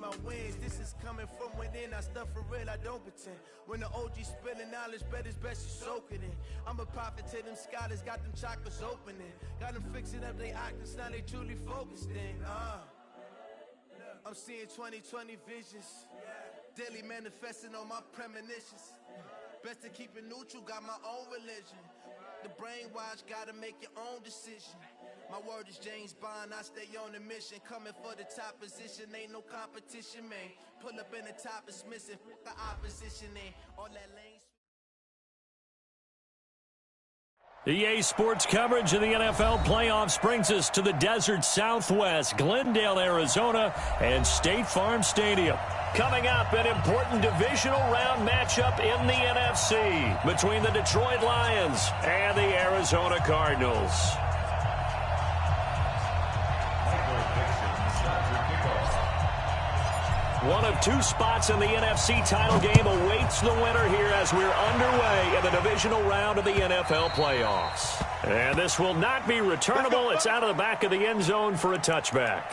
my wins. This is coming from within. I stuff for real, I don't pretend. When the OG spilling knowledge, bet it's best you soak it in. I'm a prophet to them scholars, got them chakras opening. Got them fixing up they octaves, now they truly focused in. I'm seeing 2020 visions. Daily manifesting on my premonitions. Best to keep it neutral, got my own religion. The brainwash, gotta make your own decision. My word is James Bond, I stay on the mission. Coming for the top position, ain't no competition, man. Pull up in the top, it's missing, the opposition ain't. All that lane. EA Sports coverage of the NFL playoffs brings us to the desert Southwest, Glendale, Arizona, and State Farm Stadium. Coming up, an important divisional round matchup in the NFC between the Detroit Lions and the Arizona Cardinals. One of two spots in the NFC title game awaits the winner here as we're underway in the divisional round of the NFL playoffs. And this will not be returnable. It's out of the back of the end zone for a touchback.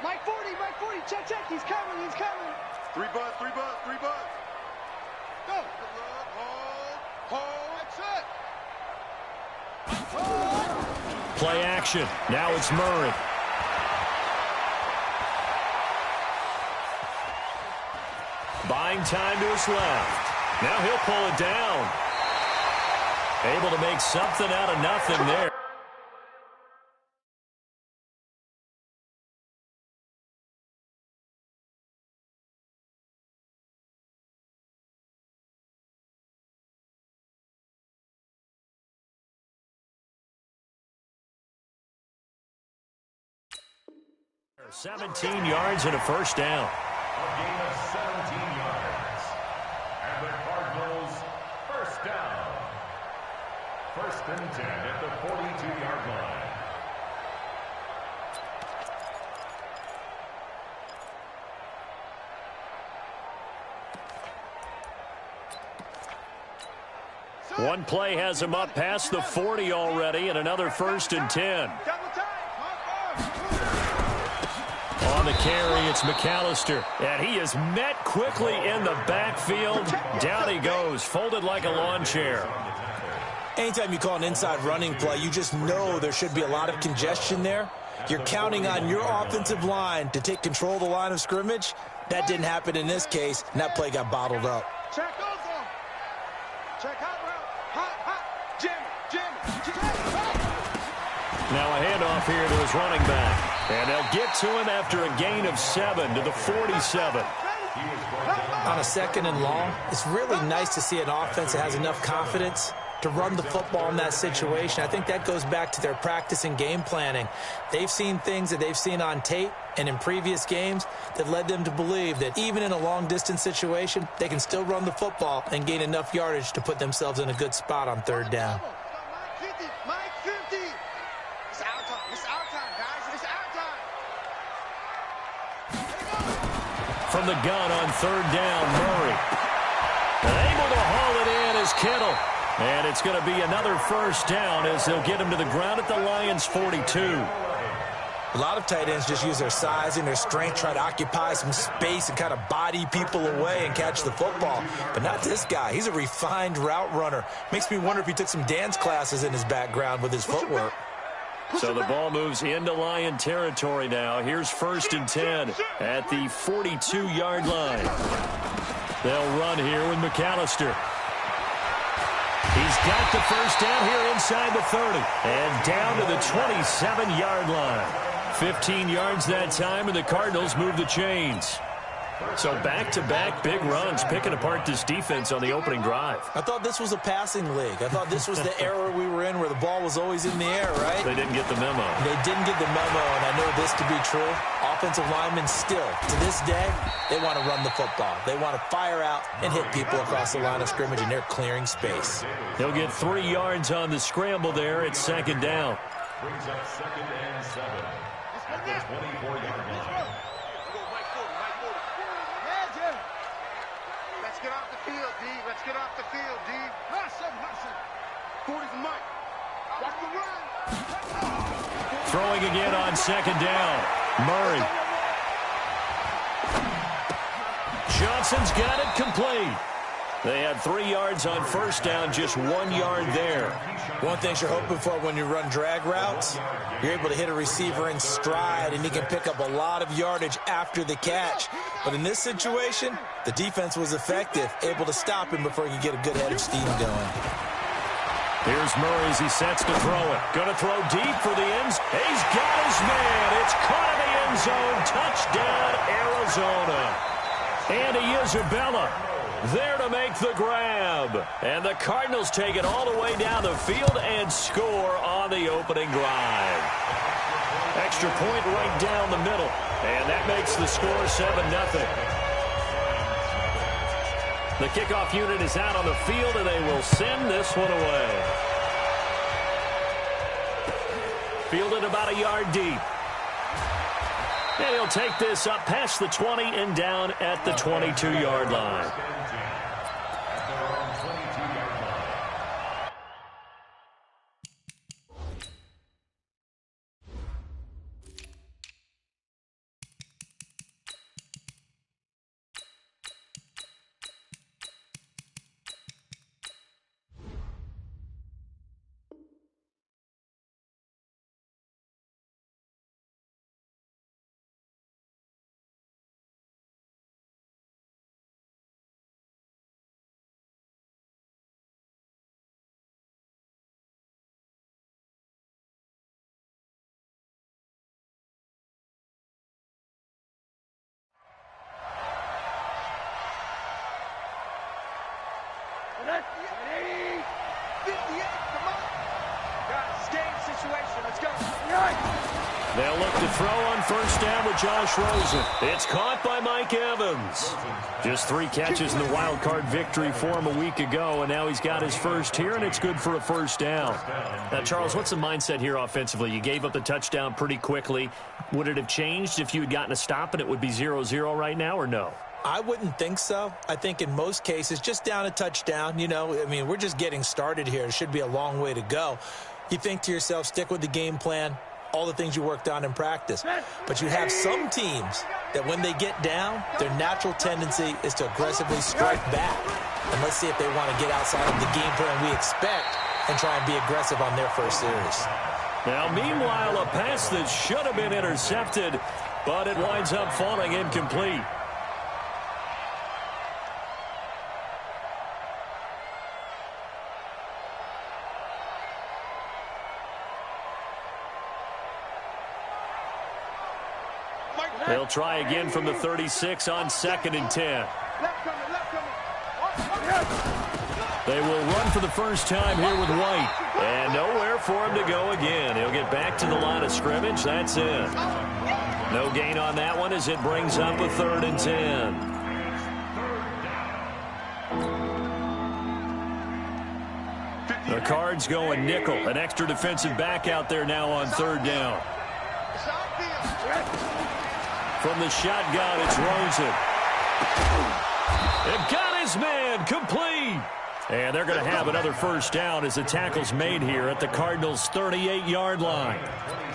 Mike 40, check, he's coming. 3 butts. Go. Hold, that's it. Play action. Now it's Murray. Buying time to his left. Now he'll pull it down. Able to make something out of nothing there. A 17 yards and a first down. gain of 17 yards. And the Cardinals, first down. 1st and 10 at the 42-yard line. One play has him up past the 40 already, and another 1st and 10. On the carry, it's McAllister, and he is met quickly in the backfield. Down he goes, folded like a lawn chair. Anytime you call an inside running play, you just know there should be a lot of congestion there. You're counting on your offensive line to take control of the line of scrimmage. That didn't happen in this case, and that play got bottled up. Check over. Check out. Jim. Now a handoff here to his running back. And they'll get to him after a gain of 7 to the 47. On a 2nd and long, it's really nice to see an offense that has enough confidence to run the football in that situation. I think that goes back to their practice and game planning. They've seen things that they've seen on tape and in previous games that led them to believe that even in a long-distance situation, they can still run the football and gain enough yardage to put themselves in a good spot on 3rd down. Mike 50. It's our time, guys. It's our time. From the gun on 3rd down, Murray. Able to haul it in is Kittle. And it's going to be another 1st down as they'll get him to the ground at the Lions' 42. A lot of tight ends just use their size and their strength, try to occupy some space and kind of body people away and catch the football. But not this guy. He's a refined route runner. Makes me wonder if he took some dance classes in his background with his footwork. So the ball moves into Lion territory now. Here's 1st and 10 at the 42-yard line. They'll run here with McAllister. He's got the 1st down here inside the 30 and down to the 27-yard line. 15 yards that time, and the Cardinals move the chains. So back-to-back big runs, picking apart this defense on the opening drive. I thought this was a passing league. I thought this was the era we were in where the ball was always in the air, right? They didn't get the memo. They didn't get the memo, and I know this to be true. offensive linemen still, to this day, they want to run the football. They want to fire out and hit people across the line of scrimmage, and they're clearing space. He'll get 3 yards on the scramble there. It's second down. Brings up 2nd and 7 at the 24-yard line. Let's get off the field, D. Let's get off the field, D. Hustle. 40's Mike. Watch the run. Throwing again on second down. Murray. Johnson's got it complete. They had 3 yards on first down, just 1 yard there. One thing you're hoping for when you run drag routes, you're able to hit a receiver in stride, and he can pick up a lot of yardage after the catch. But in this situation, the defense was effective, able to stop him before he could get a good head of steam going. Here's Murray as he sets to throw it. Going to throw deep for the ends. He's got his man. It's caught in the end zone. Touchdown, Arizona. Andy Isabella there to make the grab. And the Cardinals take it all the way down the field and score on the opening drive. Extra point right down the middle. And that makes the score 7-0. The kickoff unit is out on the field, and they will send this one away. Fielded about a yard deep. And he'll take this up past the 20 and down at the 22-yard line. They'll look to throw on first down with Josh Rosen. It's caught by Mike Evans. Just 3 catches in the wild card victory for him a week ago, and now he's got his first here, and it's good for a first down. Now, Charles, what's the mindset here offensively? You gave up the touchdown pretty quickly. Would it have changed if you had gotten a stop and it would be 0-0 right now, or no? I wouldn't think so. I think in most cases, just down a touchdown, we're just getting started here. It should be a long way to go. You think to yourself, stick with the game plan, all the things you worked on in practice. But you have some teams that when they get down, their natural tendency is to aggressively strike back. And let's see if they want to get outside of the game plan we expect and try and be aggressive on their first series. Now, meanwhile, a pass that should have been intercepted, but it winds up falling incomplete. They'll try again from the 36 on 2nd and 10. They will run for the first time here with White. And nowhere for him to go again. He'll get back to the line of scrimmage. That's it. No gain on that one as it brings up a 3rd and 10. The Cards going nickel. An extra defensive back out there now on 3rd down. From the shotgun, it's Rosen. It got his man complete. And they're going to have another first down as the tackle's made here at the Cardinals' 38-yard line.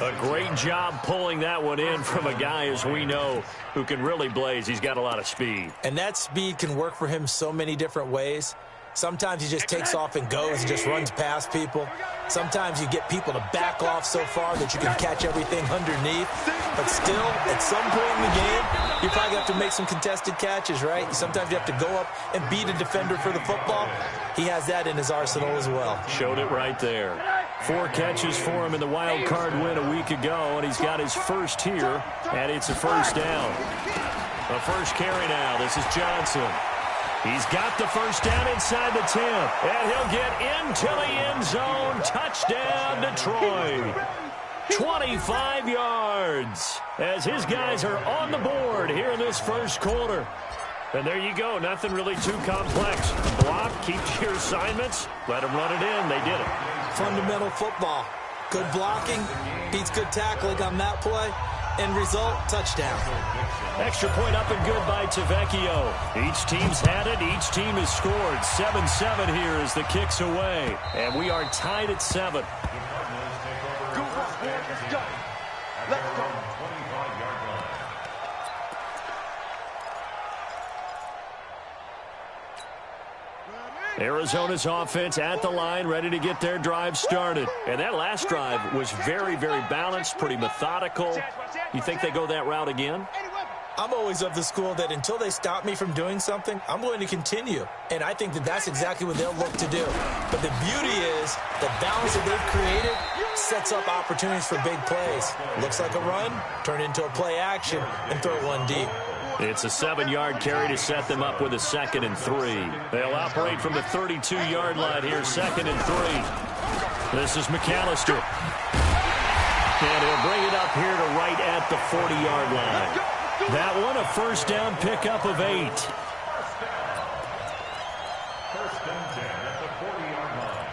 A great job pulling that one in from a guy, as we know, who can really blaze. He's got a lot of speed. And that speed can work for him so many different ways. Sometimes he just takes off and goes and just runs past people. Sometimes you get people to back off so far that you can catch everything underneath. But still, at some point in the game, you probably have to make some contested catches, right? Sometimes you have to go up and beat a defender for the football. He has that in his arsenal as well. Showed it right there. 4 catches for him in the wild card win a week ago, and he's got his first here, and it's a first down. The first carry now. This is Johnson. He's got the first down inside the 10, and he'll get into the end zone. Touchdown, Detroit. 25 yards as his guys are on the board here in this first quarter. And there you go. Nothing really too complex. Block, keep your assignments, let them run it in. They did it. Fundamental football. Good blocking beats good tackling on that play. End result, touchdown. Extra point up and good by Tavecchio. Each team's had it. Each team has scored. 7-7 here as the kick's away. And we are tied at 7. Let's go. Arizona's offense at the line, ready to get their drive started. And that last drive was very, very balanced, pretty methodical. You think they go that route again? I'm always of the school that until they stop me from doing something, I'm going to continue. And I think that that's exactly what they'll look to do. But the beauty is the balance that they've created sets up opportunities for big plays. Looks like a run, turn into a play action, and throw one deep. It's a 7-yard carry to set them up with a 2nd and 3. They'll operate from the 32-yard line here, 2nd and 3. This is McAllister. And he'll bring it up here to right at the 40-yard line. That one, a first down pickup of 8. First and 10 at the 40-yard line.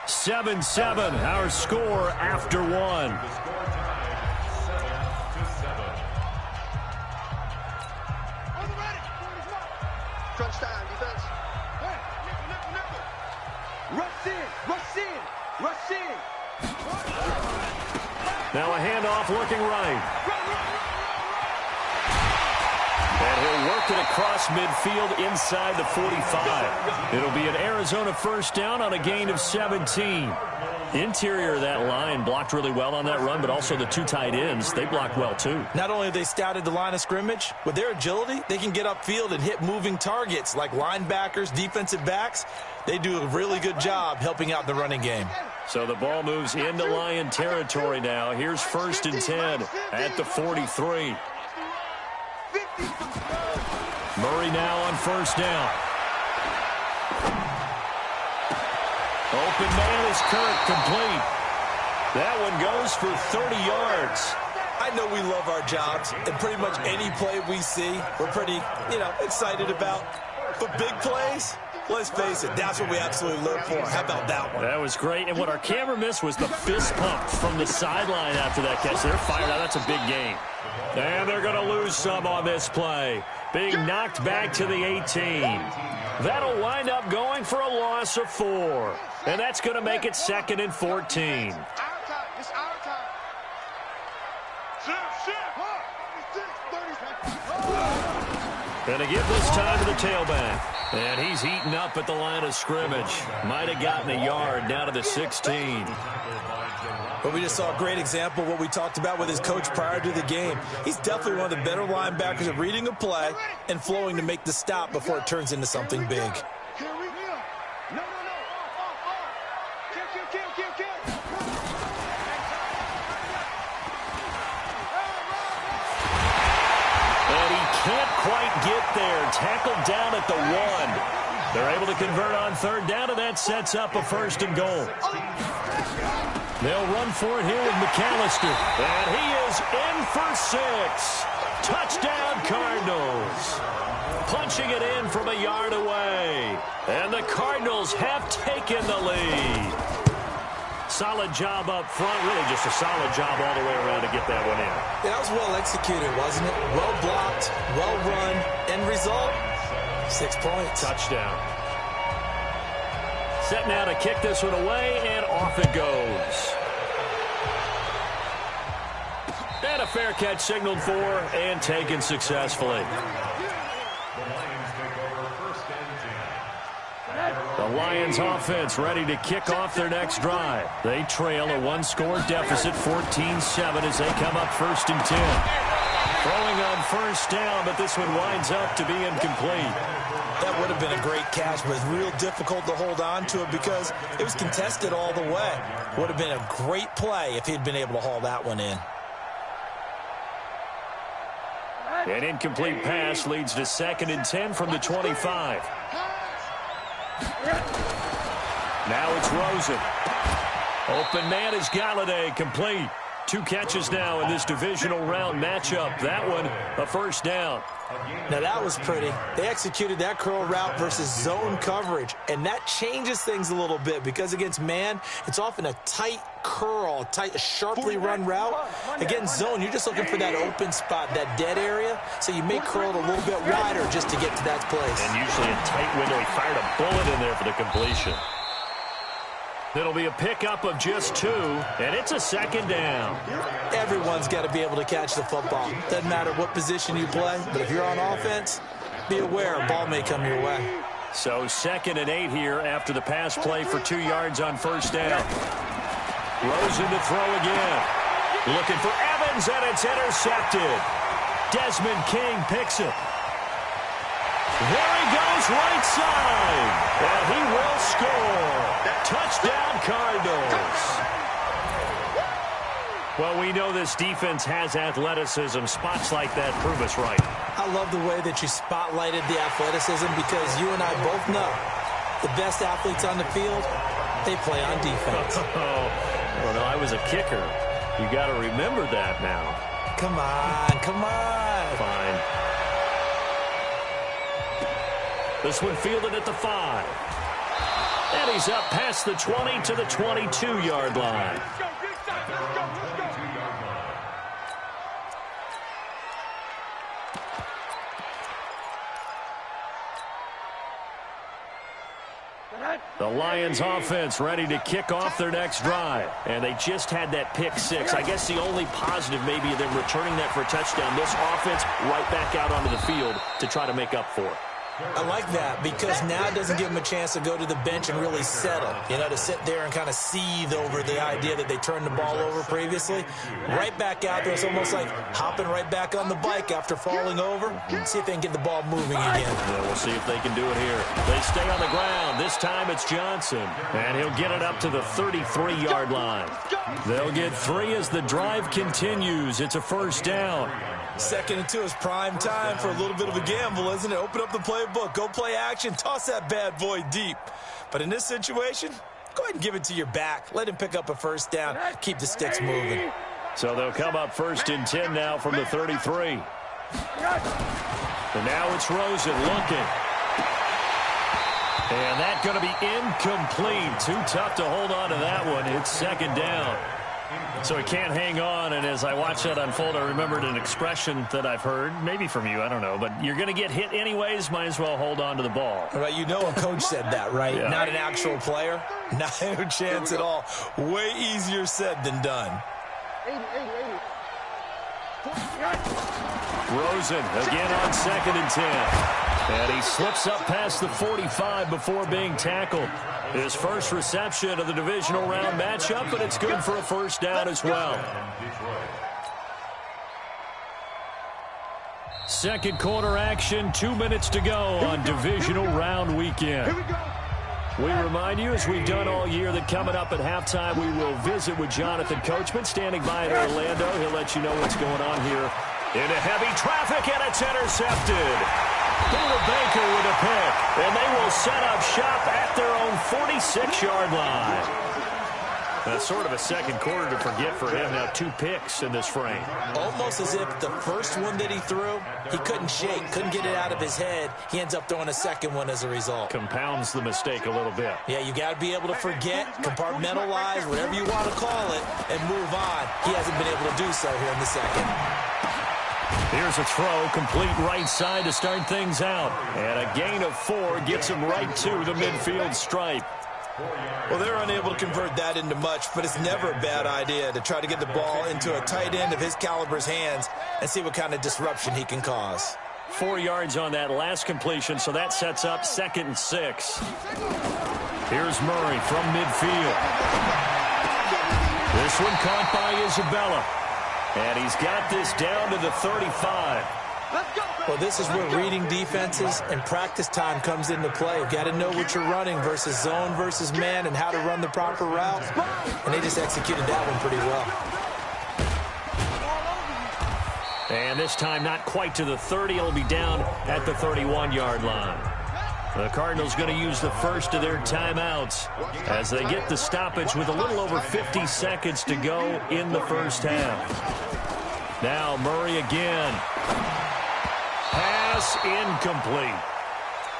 7-7, our score after 1. The score tied 7-7. Crunch down, defense. Rush in, rush in, rush in. Now a handoff looking right. And he'll work it across midfield inside the 45. It'll be an Arizona first down on a gain of 17. Interior of that line blocked really well on that run, but also the 2 tight ends, they blocked well too. Not only have they scouted the line of scrimmage, with their agility, they can get upfield and hit moving targets like linebackers, defensive backs. They do a really good job helping out the running game. So the ball moves into Lion territory now. Here's 1st and 10 at the 43. Murray now on first down. Open man is Kirk, complete. That one goes for 30 yards. I know we love our jobs, and pretty much any play we see, we're pretty, excited about. But big plays, let's face it, that's what we absolutely live for. How about that one? That was great, and what our camera missed was the fist pump from the sideline after that catch. They're fired out. That's a big game. And they're going to lose some on this play. Being knocked back to the 18. That'll wind up going for a loss of 4. And that's going to make it 2nd and 14. It's our time. It's our time. And to give this time to the tailback. And he's eaten up at the line of scrimmage. Might have gotten a yard down to the 16. But we just saw a great example of what we talked about with his coach prior to the game. He's definitely one of the better linebackers at reading a play and flowing to make the stop before it turns into something big. Can't quite get there. Tackled down at the 1. They're able to convert on 3rd down, and that sets up a 1st and goal. They'll run for it here with McAllister. And he is in for 6. Touchdown, Cardinals. Punching it in from a yard away. And the Cardinals have taken the lead. Solid job up front. Really just a solid job all the way around to get that one in. Yeah, that was well executed, wasn't it? Well blocked, well run. End result, 6 points. Touchdown. Set now to kick this one away, and off it goes. And a fair catch signaled for and taken successfully. The Lions offense ready to kick off their next drive. They trail a 1-score deficit, 14-7, as they come up 1st and 10. Throwing on first down, but this one winds up to be incomplete. That would have been a great catch, but it's real difficult to hold on to it because it was contested all the way. Would have been a great play if he'd been able to haul that one in. An incomplete pass leads to 2nd and 10 from the 25. Now it's Rosen. Open man is Galladay, complete. 2 catches now in this divisional round matchup. That one, a first down. Now that was pretty. They executed that curl route versus zone coverage, and that changes things a little bit because against man, it's often a tight curl, tight, sharply run route. Against zone, you're just looking for that open spot, that dead area, so you may curl it a little bit wider just to get to that place. And usually a tight window. He fired a bullet in there for the completion. It'll be a pickup of just 2, and it's a second down. Everyone's got to be able to catch the football. Doesn't matter what position you play, but if you're on offense, be aware a ball may come your way. So 2nd and 8 here after the pass play for 2 yards on first down. Rosen to throw again. Looking for Evans, and it's intercepted. Desmond King picks it. There he goes, right side. And he will score. Touchdown, Cardinals. Well, we know this defense has athleticism. Spots like that prove us right. I love the way that you spotlighted the athleticism because you and I both know the best athletes on the field, they play on defense. Well, no, I was a kicker. You got to remember that now. Come on, come on. Fine. This one fielded at the 5. And he's up past the 20 to the 22-yard line. The Lions offense ready to kick off their next drive. And they just had that pick 6. I guess the only positive maybe of them returning that for a touchdown. This offense right back out onto the field to try to make up for it. I like that because now it doesn't give them a chance to go to the bench and really settle, you know, to sit there and kind of seethe over the idea that they turned the ball over previously. Right back out there, it's almost like hopping right back on the bike after falling over. See if they can get the ball moving again. Yeah, we'll see if they can do it here. They stay on the ground. This time it's Johnson, and he'll get it up to the 33-yard line. They'll get 3 as the drive continues. It's a first down. 2nd and 2 is prime time for a little bit of a gamble, isn't it? Open up the playbook, go play action, toss that bad boy deep. But in this situation, go ahead and give it to your back. Let him pick up a first down. Keep the sticks moving. So they'll come up 1st and 10 now from the 33. And now it's Rosen looking. And that's going to be incomplete. Too tough to hold on to that one. It's 2nd down. So he can't hang on, and as I watch that unfold, I remembered an expression that I've heard, maybe from you, I don't know, but you're going to get hit anyways, might as well hold on to the ball. Right, you know a coach said that, right? Yeah. Not an actual player. No chance at all. Way easier said than done. Rosen again on 2nd and 10. And he slips up past the 45 before being tackled. His first reception of the divisional round matchup, but it's good for a first down as well. 2nd quarter action, 2 minutes to go on divisional round weekend. We remind you, as we've done all year, that coming up at halftime, we will visit with Jonathan Coachman, standing by in Orlando. He'll let you know what's going on here. Into heavy traffic, and it's intercepted. Taylor Baker with a pick, and they will set up shop at their own 46-yard line. That's sort of a 2nd quarter to forget for him. Now 2 picks in this frame. Almost as if the first one that he threw, he couldn't shake, couldn't get it out of his head. He ends up throwing a 2nd one as a result. Compounds the mistake a little bit. Yeah, you got to be able to forget, compartmentalize, whatever you want to call it, and move on. He hasn't been able to do so here in the 2nd. Here's a throw, complete right side to start things out. And a gain of 4 gets him right to the midfield stripe. Well, they're unable to convert that into much, but it's never a bad idea to try to get the ball into a tight end of his caliber's hands and see what kind of disruption he can cause. 4 yards on that last completion, so that sets up 2nd and 6. Here's Murray from midfield. This one caught by Isabella. And he's got this down to the 35. Well, this is where reading defenses and practice time comes into play. You've got to know what you're running versus zone versus man and how to run the proper route. And they just executed that one pretty well. And this time not quite to the 30. It'll be down at the 31-yard line. The Cardinals going to use the first of their timeouts as they get the stoppage with a little over 50 seconds to go in the first half. Now Murray again. Pass incomplete.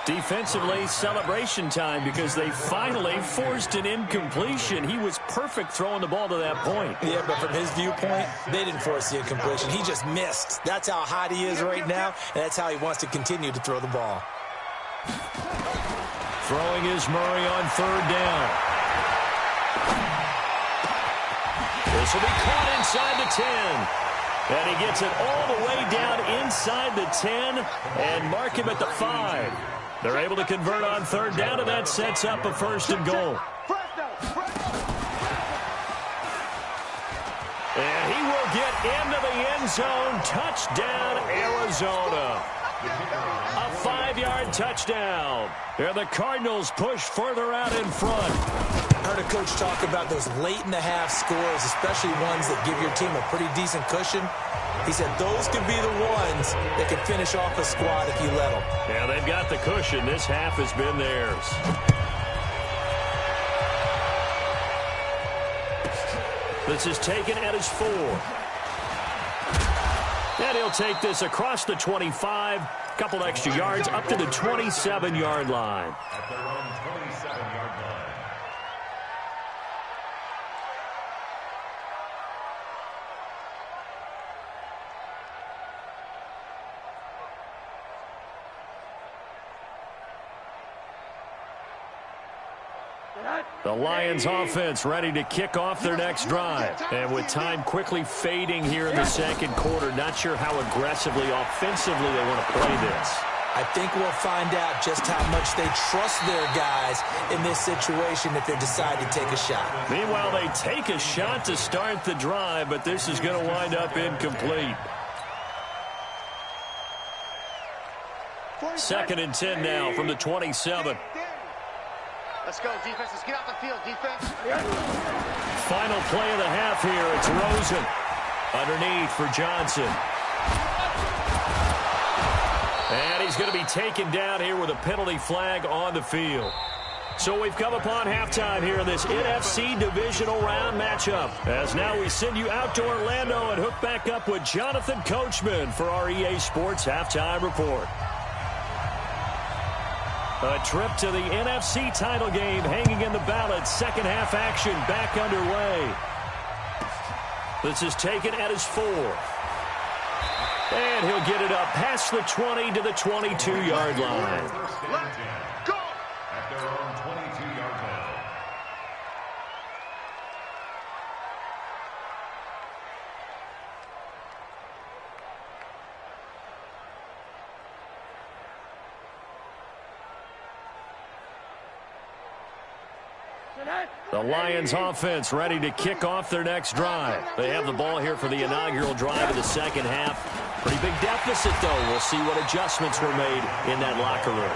Defensively, celebration time because they finally forced an incompletion. He was perfect throwing the ball to that point. Yeah, but from his viewpoint, they didn't force the incompletion. He just missed. That's how hot he is right now, and that's how he wants to continue to throw the ball. Throwing is Murray on third down. This will be caught inside the 10. And he gets it all the way down inside the 10 and mark him at the 5. They're able to convert on third down, and that sets up a first and goal. And he will get into the end zone. Touchdown, Arizona. A 5-yard touchdown. And the Cardinals push further out in front. I heard a coach talk about those late-in-the-half scores, especially ones that give your team a pretty decent cushion. He said those could be the ones that can finish off a squad if you let them. Yeah, they've got the cushion. This half has been theirs. This is taken at his 4. And he'll take this across the 25. Couple extra yards up to the 27-yard line. At their own 27-yard line. The Lions offense ready to kick off their next drive. And with time quickly fading here in the second quarter, not sure how aggressively, offensively they want to play this. I think we'll find out just how much they trust their guys in this situation if they decide to take a shot. Meanwhile, they take a shot to start the drive, but this is going to wind up incomplete. 2nd and 10 now from the 27. Let's go, defense. Let's get out the field, defense. Final play of the half here. It's Rosen underneath for Johnson. And he's going to be taken down here with a penalty flag on the field. So we've come upon halftime here in this NFC Divisional Round matchup. As now we send you out to Orlando and hook back up with Jonathan Coachman for our EA Sports Halftime Report. A trip to the NFC title game hanging in the balance. Second half action back underway. This is taken at his 4. And he'll get it up past the 20 to the 22-yard line. Let's go! At their own 22-yard line. The Lions offense ready to kick off their next drive. They have the ball here for the inaugural drive of the second half. Pretty big deficit, though. We'll see what adjustments were made in that locker room.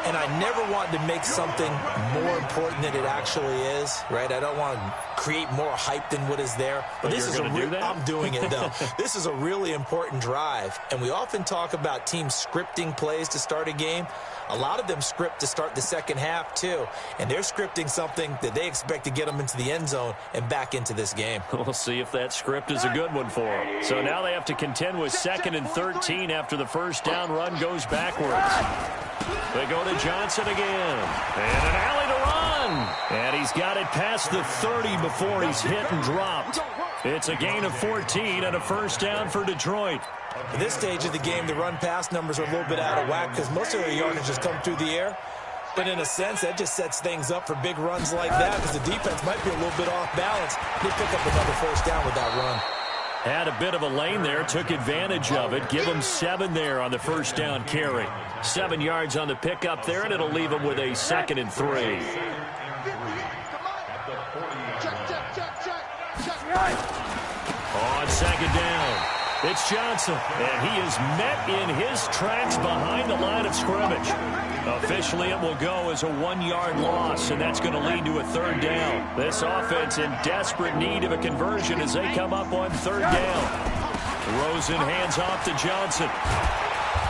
And I never want to make something more important than it actually is, right? I don't want to create more hype than what is there. But this is I'm doing it, though. This is a really important drive. And we often talk about teams scripting plays to start a game. A lot of them script to start the second half, too. And they're scripting something that they expect to get them into the end zone and back into this game. We'll see if that script is a good one for them. So now they have to contend with 2nd and 13 after the first down run goes backwards. They go to Johnson again. And an alley to run. And he's got it past the 30 before he's hit and dropped. It's a gain of 14 and a first down for Detroit. At this stage of the game, the run-pass numbers are a little bit out of whack because most of their yardage has come through the air. But in a sense, that just sets things up for big runs like that because the defense might be a little bit off balance. They pick up another first down with that run. Had a bit of a lane there, took advantage of it. Give him 7 there on the first down carry. 7 yards on the pickup there, and it'll leave him with a 2nd and 3. On 2nd down, it's Johnson, and he is met in his tracks behind the line of scrimmage. Officially, it will go as a 1-yard loss, and that's going to lead to a 3rd down. This offense in desperate need of a conversion as they come up on 3rd down. Rosen hands off to Johnson.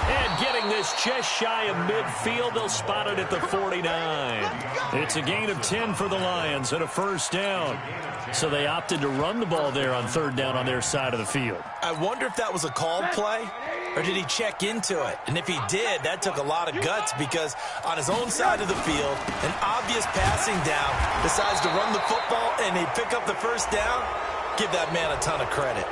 And getting this just shy of midfield, they'll spot it at the 49. It's a gain of 10 for the Lions and a first down. So they opted to run the ball there on third down on their side of the field. I wonder if that was a called play, or did he check into it? And if he did, that took a lot of guts, because on his own side of the field, an obvious passing down, decides to run the football, and they pick up the first down. Give that man a ton of credit.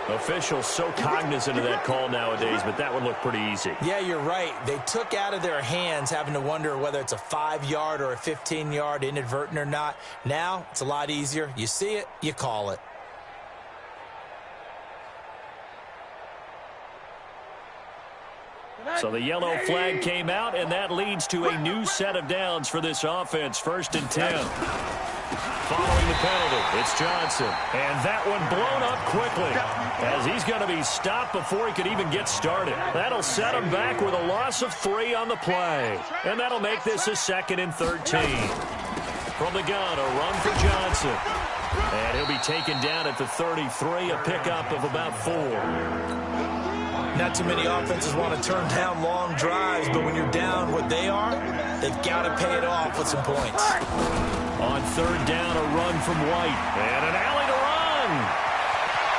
Officials so cognizant of that call nowadays, but that would look pretty easy. Yeah, you're right. They took out of their hands having to wonder whether it's a 5-yard or a 15-yard, inadvertent or not. Now, it's a lot easier. You see it, you call it. So the yellow flag came out, and that leads to a new set of downs for this offense. 1st and 10. Following the penalty, it's Johnson. And that one blown up quickly, as he's going to be stopped before he could even get started. That'll set him back with a loss of 3 on the play. And that'll make this a 2nd and 13. From the gun, a run for Johnson. And he'll be taken down at the 33, a pickup of about 4. Not too many offenses want to turn down long drives, but when you're down what they are, they've got to pay it off with some points. On third down, a run from White. And an alley to run.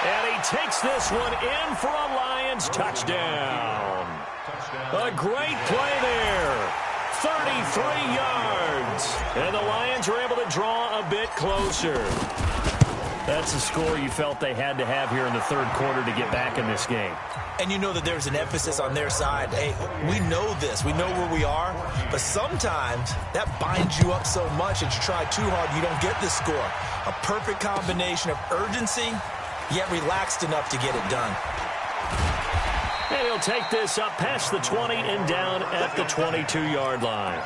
And he takes this one in for a Lions touchdown. A great play there. 33 yards. And the Lions are able to draw a bit closer. That's the score you felt they had to have here in the third quarter to get back in this game. And you know that there's an emphasis on their side. Hey, we know this. We know where we are. But sometimes that binds you up so much that you try too hard, you don't get the score. A perfect combination of urgency, yet relaxed enough to get it done. And he'll take this up past the 20 and down at the 22-yard line.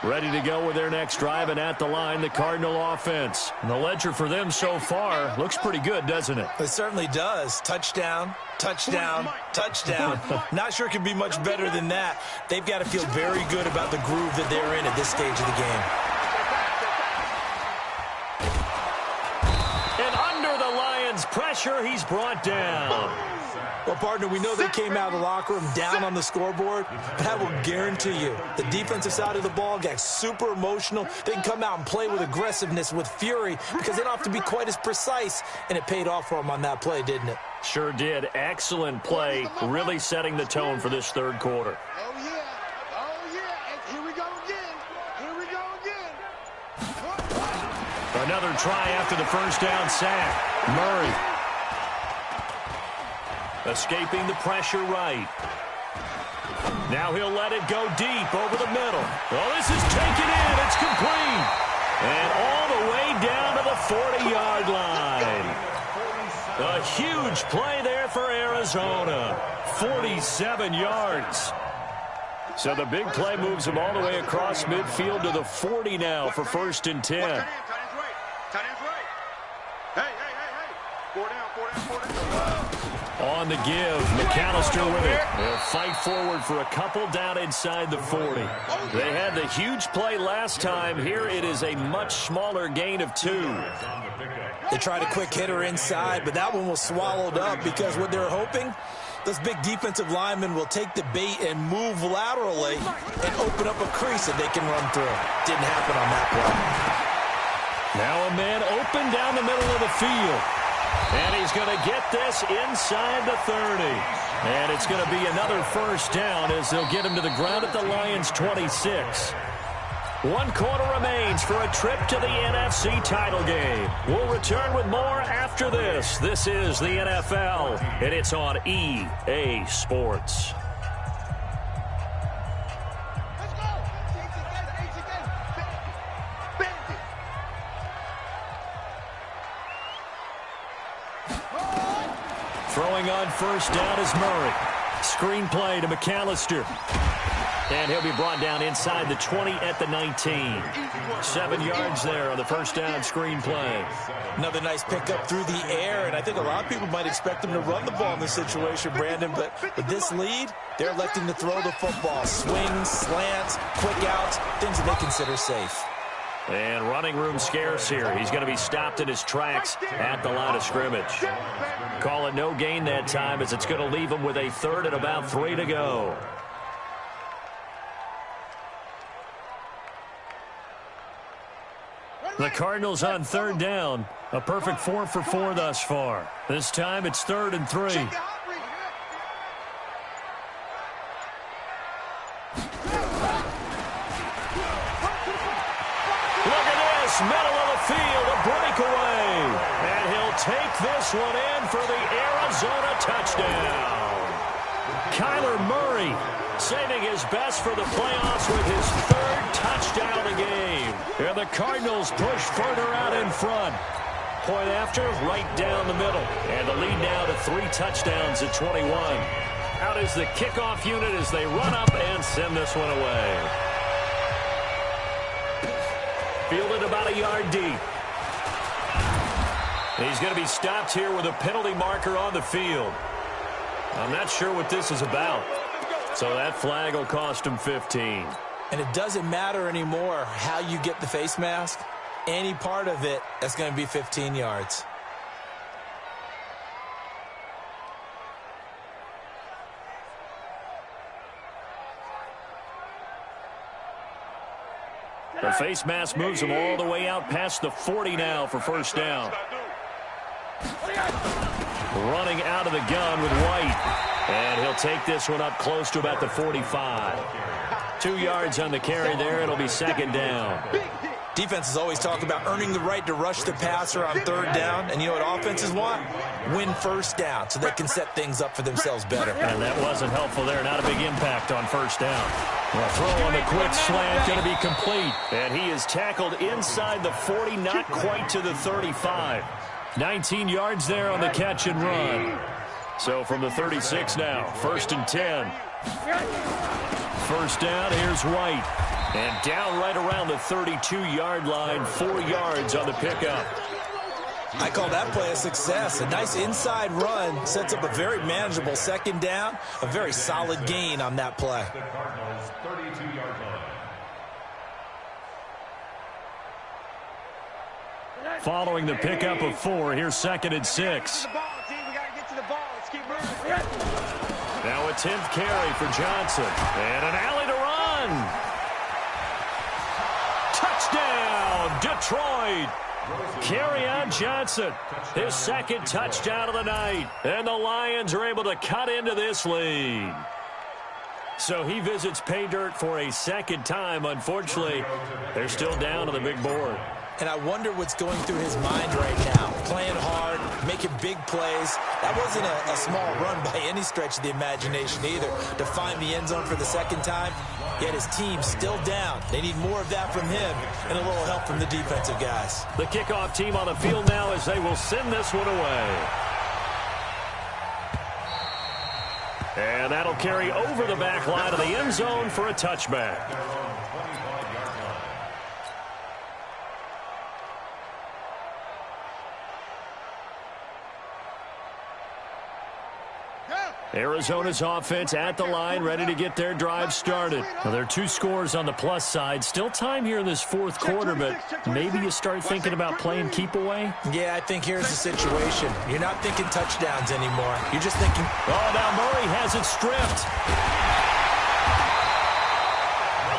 Ready to go with their next drive, and at the line, the Cardinal offense. And the ledger for them so far looks pretty good, doesn't it? It certainly does. Touchdown, touchdown, touchdown. Not sure it can be much better than that. They've got to feel very good about the groove that they're in at this stage of the game. And under the Lions' pressure, he's brought down. Well, partner, we know they came out of the locker room down on the scoreboard, but I will guarantee you the defensive side of the ball got super emotional. They can come out and play with aggressiveness, with fury, because they don't have to be quite as precise, and it paid off for them on that play, didn't it? Sure did. Excellent play, really setting the tone for this third quarter. Oh, yeah. Oh, yeah. Here we go again. Here we go again. Another try after the first down sack. Murray escaping the pressure right. Now he'll let it go deep over the middle. Well, this is taken in. It's complete. And all the way down to the 40-yard line. A huge play there for Arizona. 47 yards. So the big play moves him all the way across midfield to the 40 now for 1st and 10. Tight end's right. Tight end's right. Hey. 4 down. On the give, McAllister with it. They'll fight forward for a couple down inside the 40. They had the huge play last time. Here it is a much smaller gain of 2. They tried a quick hitter inside, but that one was swallowed up because what they're hoping, those big defensive linemen will take the bait and move laterally and open up a crease that they can run through. Didn't happen on that play. Now a man open down the middle of the field. And he's going to get this inside the 30. And it's going to be another first down as they'll get him to the ground at the Lions' 26. 1 quarter remains for a trip to the NFC title game. We'll return with more after this. This is the NFL, and it's on EA Sports. Throwing on first down is Murray. Screen play to McAllister. And he'll be brought down inside the 20 at the 19. 7 yards there on the first down screen play. Another nice pickup through the air, and I think a lot of people might expect them to run the ball in this situation, Brandon, but with this lead, they're electing to throw the football. Swings, slants, quick outs, things that they consider safe. And running room scarce here. He's going to be stopped in his tracks at the line of scrimmage. Call it no gain that time, as it's going to leave him with a third and about 3 to go. The Cardinals on third down. A perfect 4 for 4 thus far. This time it's 3rd and 3. Middle of the field, a breakaway. And he'll take this one in for the Arizona touchdown. Kyler Murray saving his best for the playoffs with his 3rd touchdown of the game. And the Cardinals push further out in front. Point after, right down the middle. And the lead now to 3 touchdowns at 21. Out is the kickoff unit as they run up and send this one away. Fielded about a yard deep. He's going to be stopped here with a penalty marker on the field. I'm not sure what this is about. So that flag will cost him 15. And it doesn't matter anymore how you get the face mask. Any part of it, that's going to be 15 yards. The face mask moves him all the way out past the 40 now for first down. Running out of the gun with White. And he'll take this one up close to about the 45. 2 yards on the carry there. It'll be 2nd down. Defenses always talk about earning the right to rush the passer on 3rd down. And you know what offenses want? Win first down so they can set things up for themselves better. And that wasn't helpful there. Not a big impact on first down. The throw on the quick slant going to be complete. And he is tackled inside the 40, not quite to the 35. 19 yards there on the catch and run. So from the 36 now, 1st and 10. First down, here's White. And down right around the 32-yard line, 4 yards on the pickup. I call that play a success. A nice inside run sets up a very manageable 2nd down. A very solid gain on that play. The Cardinals' 32-yard line. Following the pickup of 4, here's 2nd and 6. Now a 10th carry for Johnson. And an alley to run. Touchdown, Detroit. Kerryon Johnson, his 2nd touchdown of the night. And the Lions are able to cut into this lead. So he visits pay dirt for a 2nd time. Unfortunately, they're still down on the big board. And I wonder what's going through his mind right now. Playing hard, making big plays. That wasn't a small run by any stretch of the imagination either. To find the end zone for the 2nd time, yet his team still down. They need more of that from him and a little help from the defensive guys. The kickoff team on the field now as they will send this one away. And that'll carry over the back line of the end zone for a touchback. Arizona's offense at the line, ready to get their drive started. Well, there are 2 scores on the plus side. Still time here in this 4th quarter, but maybe you start thinking about playing keep away? Yeah, I think here's the situation. You're not thinking touchdowns anymore. You're just thinking... Oh, now Murray has it stripped.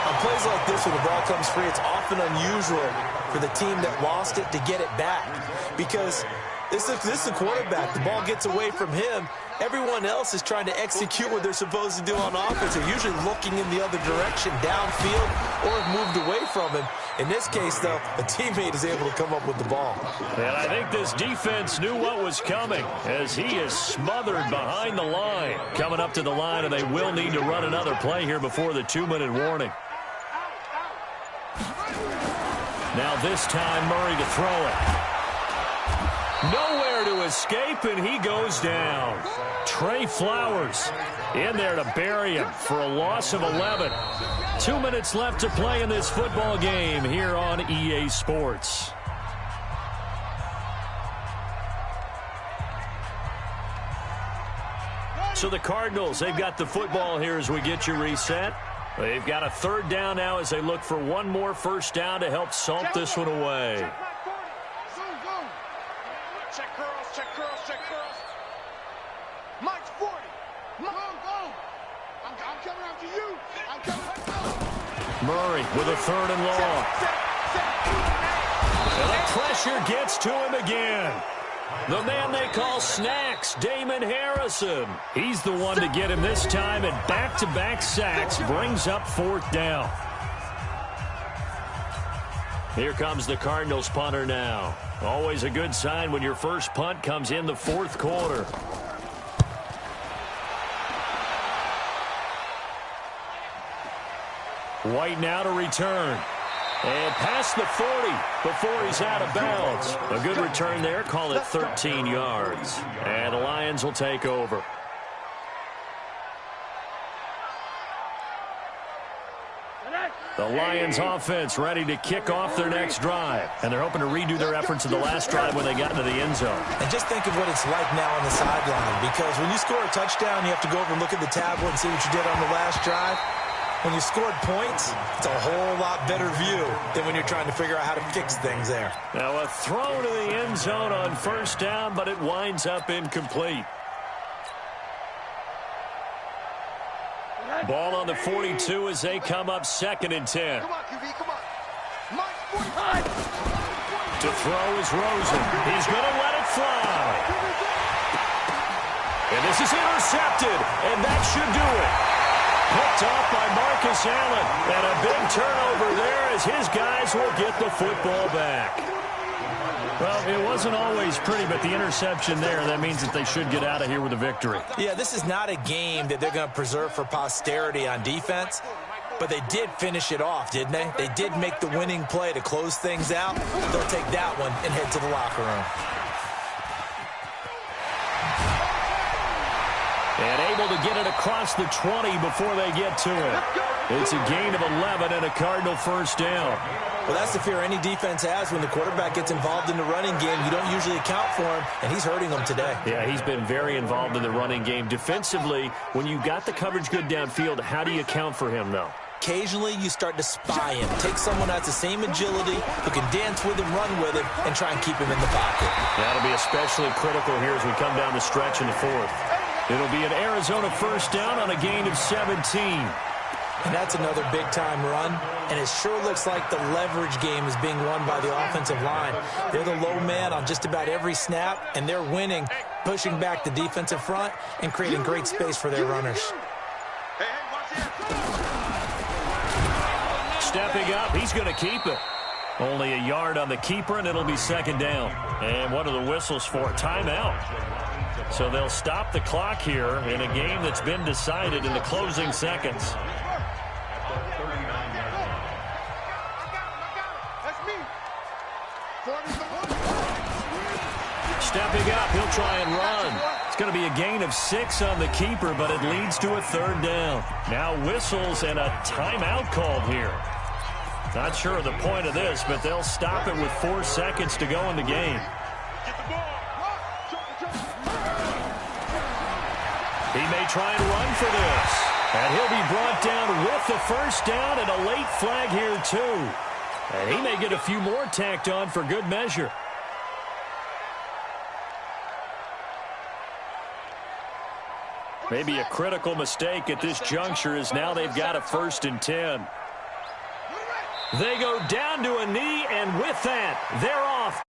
On plays like this, when the ball comes free, it's often unusual for the team that lost it to get it back. Because this is the quarterback. The ball gets away from him. Everyone else is trying to execute what they're supposed to do on offense. They're usually looking in the other direction, downfield, or have moved away from him. In this case, though, a teammate is able to come up with the ball. And I think this defense knew what was coming as he is smothered behind the line. Coming up to the line, and they will need to run another play here before the 2-minute warning. Now this time, Murray to throw it. Nowhere to escape, and he goes down. Trey Flowers in there to bury him for a loss of 11. 2 minutes left to play in this football game here on EA Sports. So the Cardinals, they've got the football here as we get you reset. They've got a third down now as they look for one more first down to help salt this one away. Check curls, check curls, check curls. Mike's 40. Go. I'm coming after you. I'm coming after you. Murray with a third and long. And the pressure gets to him again. The man they call Snacks, Damon Harrison. He's the one to get him this time, and back-to-back sacks brings up fourth down. Here comes the Cardinals punter now. Always a good sign when your first punt comes in the fourth quarter. White now to return. And past the 40 before he's out of bounds. A good return there. Call it 13 yards. And the Lions will take over. The Lions offense ready to kick off their next drive. And they're hoping to redo their efforts in the last drive when they got into the end zone. And just think of what it's like now on the sideline. Because when you score a touchdown, you have to go over and look at the tablet and see what you did on the last drive. When you scored points, it's a whole lot better view than when you're trying to figure out how to fix things there. Now a throw to the end zone on first down, but it winds up incomplete. Ball on the 42 as they come up 2nd and 10. Come on, QB, come on. Mike's 45. To throw is Rosen. He's going to let it fly. And this is intercepted, and that should do it. Picked off by Marcus Allen, and a big turnover there as his guys will get the football back. Well, it wasn't always pretty, but the interception there, that means that they should get out of here with a victory. Yeah, this is not a game that they're going to preserve for posterity on defense, but they did finish it off, didn't they? They did make the winning play to close things out. They'll take that one and head to the locker room. And able to get it across the 20 before they get to it. It's a gain of 11 and a Cardinal first down. Well, that's the fear any defense has when the quarterback gets involved in the running game. You don't usually account for him, and he's hurting them today. Yeah, he's been very involved in the running game. Defensively, when you got the coverage good downfield, how do you account for him, though? Occasionally, you start to spy him. Take someone that's the same agility, who can dance with him, run with him, and try and keep him in the pocket. That'll be especially critical here as we come down the stretch in the fourth. It'll be an Arizona first down on a gain of 17. And that's another big-time run, and it sure looks like the leverage game is being won by the offensive line. They're the low man on just about every snap, and they're winning, pushing back the defensive front and creating great space for their runners. Stepping up, he's going to keep it. Only a yard on the keeper, and it'll be 2nd down. And what are the whistles for? Timeout. So they'll stop the clock here in a game that's been decided in the closing seconds. Stepping up, he'll try and run. It's going to be a gain of 6 on the keeper, but it leads to a 3rd down. Now whistles and a timeout called here. Not sure of the point of this, but they'll stop it with 4 seconds to go in the game. He may try and run for this. And he'll be brought down with the first down and a late flag here, too. And he may get a few more tacked on for good measure. Maybe a critical mistake at this juncture is now they've got a 1st and 10. They go down to a knee, and with that, they're off